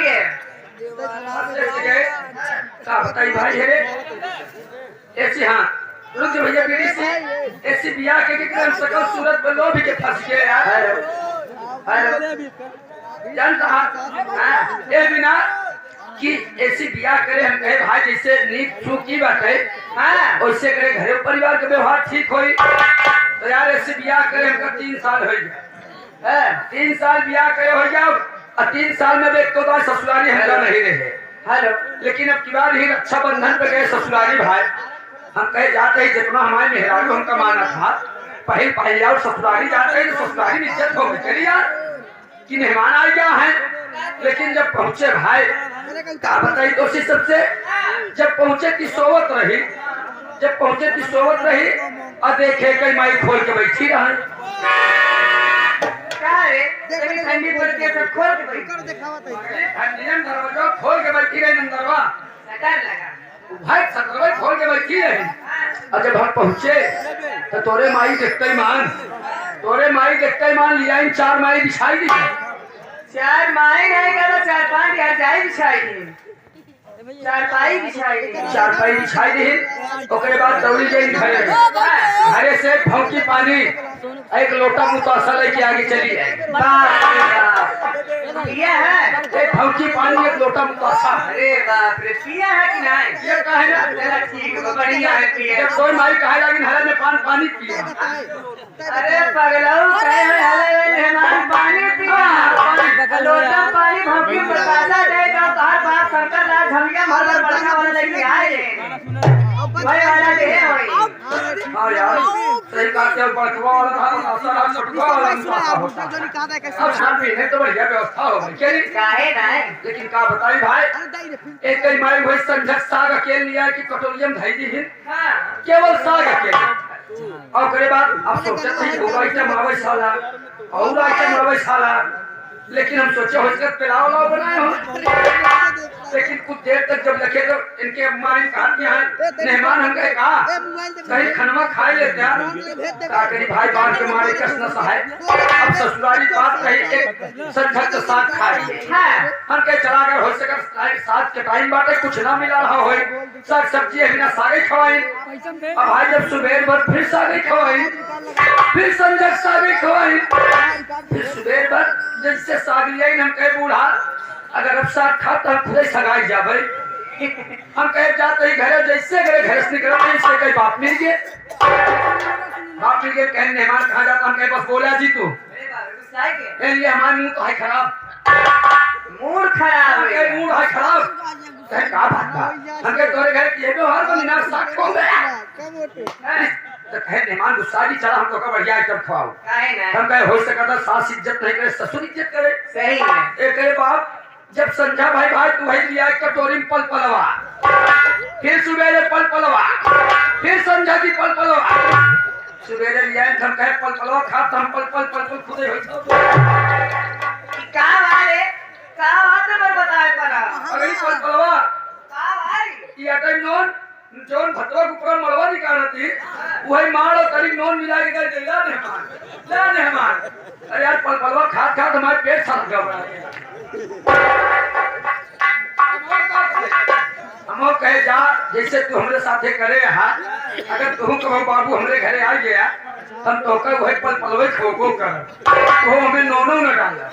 गए का बताई भाई है ऐसी हाँ रुक भैया बीड़ी से ऐसी बिया के क्रम सकल सूरत पे लो भी के फंस गए यार जानता हां ए बिना कि ऐसी बिया करे हम कहे भाई जैसे नीक चूकी बात है हां वैसे करे घरे परिवार के व्यवहार ठीक होई तो यार ऐसी बिया करे हमका 3 साल हो गए है 3 साल बिया करे हो जाओ और 3 साल में एक तो ससुराली हमरा नहीं रहे हेलो लेकिन अब की बार ही रक्षाबंधन पे गए ससुराली भाई हम कहे जाते ही जितना हमारे मेहरारू हमका माना था पहले जाओ ससुराली जाते ही तो ससुराली में इज्जत हो गई चलिए यार कि मेहमान आ गया है लेकिन जब पहुंचे भाई क्या बताई दोषी सबसे जब पहुंचे की सोवत रही और देखे कई माई खोल के बैठी रही ठंडी पड़ती है तो खोल के दरवाजा खोल के बैठी रही नंदरवा भाई सतरवा खोल के बैठी रही और जब हम पहुंचे तो तोरे माई देखते ही मान लिया इन 4 माई बिछाई दी 4 माई नहीं करो 4-5 जाई बिछाई दी 4 चारपाई बिछाई दी ओकरे बाद दौड़ी गई घरे से भौंकी पानी एक लोटा मुतासा लेके आगे चली ये है एक भौंकी पानी एक लोटा मुतासा अरे बाप रे पिया है कि नहीं ये कहे ना चला ठीक है बढ़िया है पिया जब कोई माई कहे लगी हरे में पानी पिया अरे पगलाऊ कहे हले मेहमान पानी पिया लोटा पानी भौंकी बतासा दे तो तार बाप शंकर दास झमिया मरकर बड़का वाला लेके आए भाई वाला दे भाई हां यार सही का के बड़वा वाला था सारा छोटका वाला होता अब शादी है तो बढ़िया व्यवस्था हो गई चली काहे ना लेकिन का बताई भाई एक कई माई वही संझक साग अकेले लिया कि कटोरियम धई दी हां केवल साग अकेले और करे बाद अब सोचते थे होगा आइटम आवे साला और आइटम आवे साला लेकिन हम सोचे होकर पिलाओ लाओ बनाए हो लेकिन कुछ देर तक जब लगे तो इनके अम्मा ने कहा कि हाँ मेहमान हम गए कहा कहीं खनवा खा लेते हैं करी भाई बात के मारे कस न सहाय अब ससुराली बात कही एक संझक के साथ खाए हम कहे चला गए हो सके साथ के टाइम बाटे कुछ ना मिला रहा हो साग सब्जी बिना सागे खवाई अब भाई जब सुबह भर फिर सागे खवाई फिर संझक सागे खवाई फिर सुबह भर जैसे साग लिया हम कहे बूढ़ा अगर अब साग खा तो हम खुद सगाई जा भाई हम कहे जाते ही घरे जैसे गए घर से निकले इससे कहीं बाप मिल गए कहने मेहमान कहा जाता हम कहे बस बोला जी तू लिए हमारे मुंह तो है खराब मूड खराब है मूड है खराब कहे का बात हम कहे तोरे घर की व्यवहार को निना साग खो गया तो कहे मेहमान गुस्सा जी चला हमको का बढ़िया आइटम खवाओ हम कहे हो सकता सास इज्जत नहीं करे ससुर इज्जत करे सही है एक बाप जब संझा भाई तू वही लिया कटोरी में पलपलवा फिर सवेरे पलपलवा फिर संझा की पलपलवा सवेरे लिया हम कहे पलपलवा खा हम पलपल खुदे हो का बात है मैं बताए पड़ा अरे पलपलवा का भाई ये आटा नॉन जोन भतवा ऊपर मड़वा निकालती वही मार और करीब नॉन मिला के गए ला मेहमान अरे यार पलपलवा खा हमारे पेट सड़ गया हम कहे जा जैसे तू हमरे साथे करे अगर तू कहो बाबू हमरे घरे आ गया हम तो वही पलपलवे खो कर वो हमें नौनो न डाला।